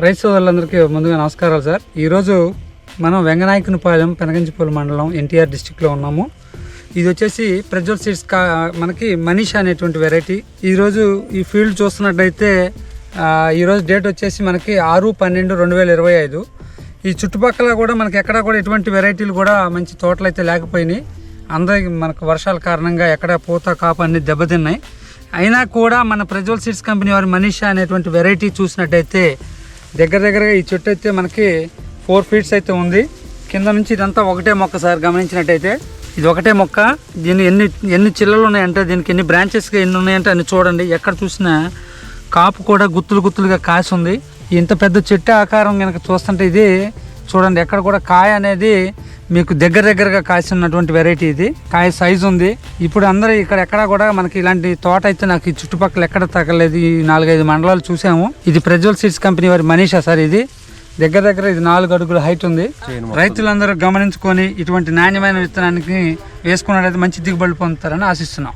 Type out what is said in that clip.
రైతు సోదరులందరికీ ముందుగా నమస్కారాలు సార్. ఈరోజు మనం వెంగనాయకునిపాలెం పెనగంచిపల్లి మండలం ఎన్టీఆర్ డిస్టిక్లో ఉన్నాము. ఇది వచ్చేసి ప్రజ్వల్ సీడ్స్ మనకి మనీషా అనేటువంటి వెరైటీ. ఈరోజు ఈ ఫీల్డ్ చూస్తున్నట్టయితే ఈరోజు డేట్ వచ్చేసి మనకి 6/12/2025. ఈ చుట్టుపక్కల కూడా మనకి ఎక్కడా కూడా ఎటువంటి వెరైటీలు కూడా మంచి తోటలు అయితే లేకపోయినాయి. అందరికి మనకు వర్షాల కారణంగా ఎక్కడ పూత కాపు అన్ని దెబ్బతిన్నాయి. అయినా కూడా మన ప్రజ్వల్ సీడ్స్ కంపెనీ వారి మనీషా అనేటువంటి వెరైటీ చూసినట్టయితే దగ్గరగా ఈ చెట్టు అయితే మనకి 4 feet అయితే ఉంది. కింద నుంచి ఇదంతా ఒకటే మొక్క సార్. గమనించినట్టయితే ఇది ఒకటే మొక్క. దీని ఎన్ని చిల్లలు ఉన్నాయంటే, దీనికి ఎన్ని బ్రాంచెస్గా ఎన్ని ఉన్నాయంటే అన్ని చూడండి. ఎక్కడ చూసినా కాపు కూడా గుత్తులుగా కాసి ఉంది. ఇంత పెద్ద చెట్టు ఆకారం కనుక చూస్తుంటే ఇది చూడండి, ఎక్కడ కూడా కాయ అనేది మీకు దగ్గరగా కాసి ఉన్నటువంటి వెరైటీ. ఇది కాయ సైజు ఉంది. ఇప్పుడు అందరూ ఎక్కడా కూడా మనకి ఇలాంటి తోట అయితే నాకు ఈ చుట్టుపక్కల ఎక్కడ తగ్గలేదు. ఈ 4-5 మండలాలు చూసాము. ఇది ప్రజ్వల్ సీడ్స్ కంపెనీ వారి మనీషా సార్. ఇది దగ్గర ఇది 4 అడుగుల హైట్ ఉంది. రైతులందరూ గమనించుకొని ఇటువంటి నాణ్యమైన విత్తనానికి వేసుకున్నట్లయితే మంచి దిగుబడులు పొందుతారని ఆశిస్తున్నాం.